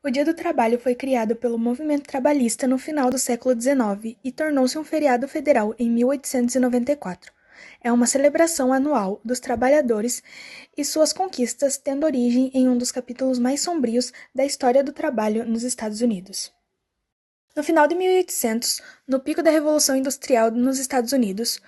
O Dia do Trabalho foi criado pelo movimento trabalhista no final do século XIX e tornou-se um feriado federal em 1894. É uma celebração anual dos trabalhadores e suas conquistas, tendo origem em um dos capítulos mais sombrios da história do trabalho nos Estados Unidos. No final de 1800, no pico da Revolução Industrial nos Estados Unidos,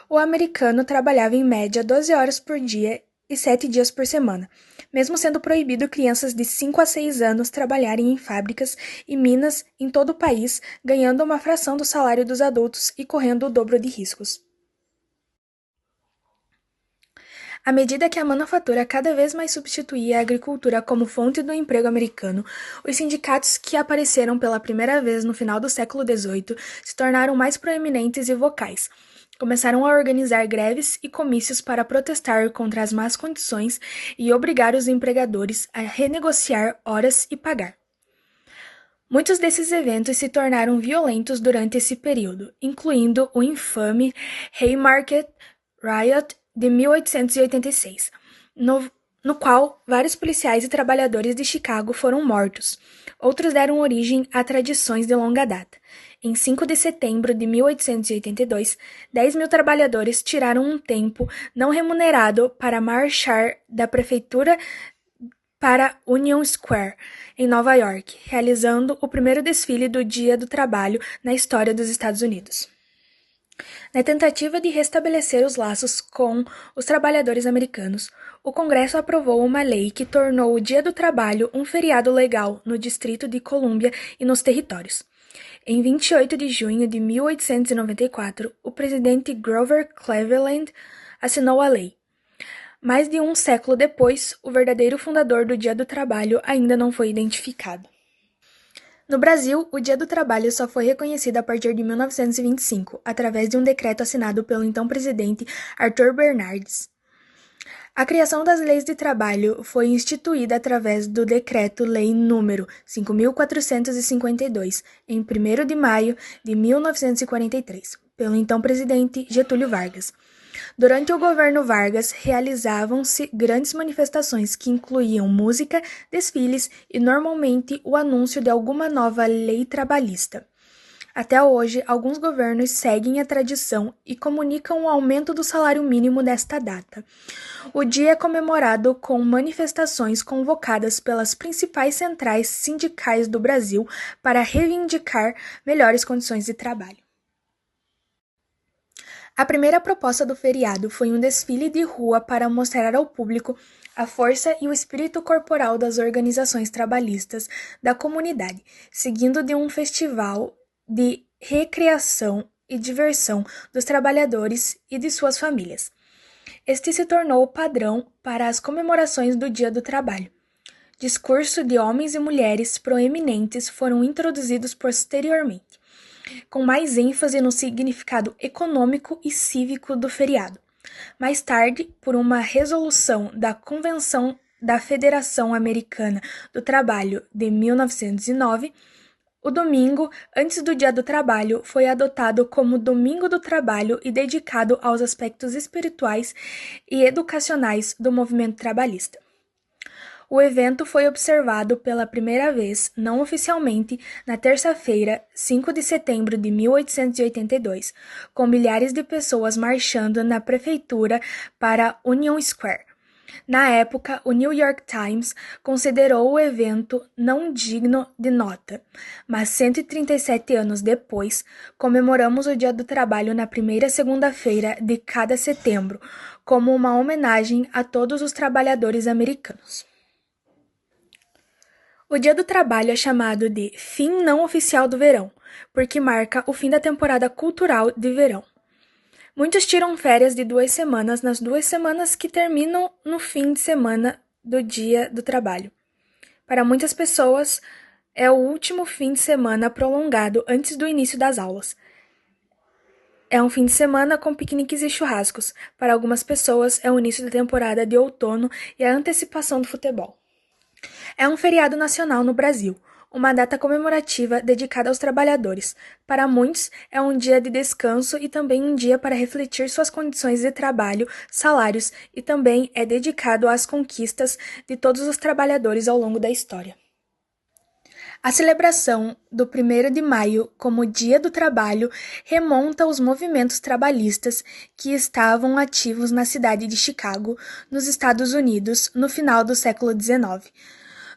o americano trabalhava em média 12 horas por dia e 7 dias por semana, mesmo sendo proibido crianças de 5 a 6 anos trabalharem em fábricas e minas em todo o país, ganhando uma fração do salário dos adultos e correndo o dobro de riscos. À medida que a manufatura cada vez mais substituía a agricultura como fonte do emprego americano, os sindicatos que apareceram pela primeira vez no final do século XVIII se tornaram mais proeminentes e vocais. Começaram a organizar greves e comícios para protestar contra as más condições e obrigar os empregadores a renegociar horas e pagar. Muitos desses eventos se tornaram violentos durante esse período, incluindo o infame Haymarket Riot de 1886, no qual vários policiais e trabalhadores de Chicago foram mortos. Outros deram origem a tradições de longa data. Em 5 de setembro de 1882, 10 mil trabalhadores tiraram um tempo não remunerado para marchar da prefeitura para Union Square, em Nova York, realizando o primeiro desfile do Dia do Trabalho na história dos Estados Unidos. Na tentativa de restabelecer os laços com os trabalhadores americanos, o Congresso aprovou uma lei que tornou o Dia do Trabalho um feriado legal no Distrito de Colômbia e nos territórios. Em 28 de junho de 1894, o presidente Grover Cleveland assinou a lei. Mais de um século depois, o verdadeiro fundador do Dia do Trabalho ainda não foi identificado. No Brasil, o Dia do Trabalho só foi reconhecido a partir de 1925, através de um decreto assinado pelo então presidente Arthur Bernardes. A criação das leis de trabalho foi instituída através do Decreto-Lei nº 5.452, em 1º de maio de 1943, pelo então presidente Getúlio Vargas. Durante o governo Vargas, realizavam-se grandes manifestações que incluíam música, desfiles e, normalmente, o anúncio de alguma nova lei trabalhista. Até hoje, alguns governos seguem a tradição e comunicam o aumento do salário mínimo nesta data. O dia é comemorado com manifestações convocadas pelas principais centrais sindicais do Brasil para reivindicar melhores condições de trabalho. A primeira proposta do feriado foi um desfile de rua para mostrar ao público a força e o espírito corporal das organizações trabalhistas da comunidade, seguindo de um festival de recreação e diversão dos trabalhadores e de suas famílias. Este se tornou o padrão para as comemorações do Dia do Trabalho. Discursos de homens e mulheres proeminentes foram introduzidos posteriormente, com mais ênfase no significado econômico e cívico do feriado. Mais tarde, por uma resolução da Convenção da Federação Americana do Trabalho de 1909, o domingo, antes do Dia do Trabalho, foi adotado como Domingo do Trabalho e dedicado aos aspectos espirituais e educacionais do movimento trabalhista. O evento foi observado pela primeira vez, não oficialmente, na terça-feira, 5 de setembro de 1882, com milhares de pessoas marchando na prefeitura para Union Square. Na época, o New York Times considerou o evento não digno de nota, mas 137 anos depois, comemoramos o Dia do Trabalho na primeira segunda-feira de cada setembro, como uma homenagem a todos os trabalhadores americanos. O Dia do Trabalho é chamado de Fim Não Oficial do Verão, porque marca o fim da temporada cultural de verão. Muitos tiram férias de 2 semanas nas 2 semanas que terminam no fim de semana do Dia do Trabalho. Para muitas pessoas, é o último fim de semana prolongado antes do início das aulas. É um fim de semana com piqueniques e churrascos. Para algumas pessoas, é o início da temporada de outono e a antecipação do futebol. É um feriado nacional no Brasil, uma data comemorativa dedicada aos trabalhadores. Para muitos, é um dia de descanso e também um dia para refletir suas condições de trabalho, salários e também é dedicado às conquistas de todos os trabalhadores ao longo da história. A celebração do 1º de maio como Dia do Trabalho remonta aos movimentos trabalhistas que estavam ativos na cidade de Chicago, nos Estados Unidos, no final do século XIX.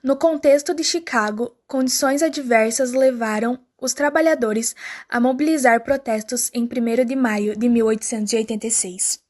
No contexto de Chicago, condições adversas levaram os trabalhadores a mobilizar protestos em 1º de maio de 1886.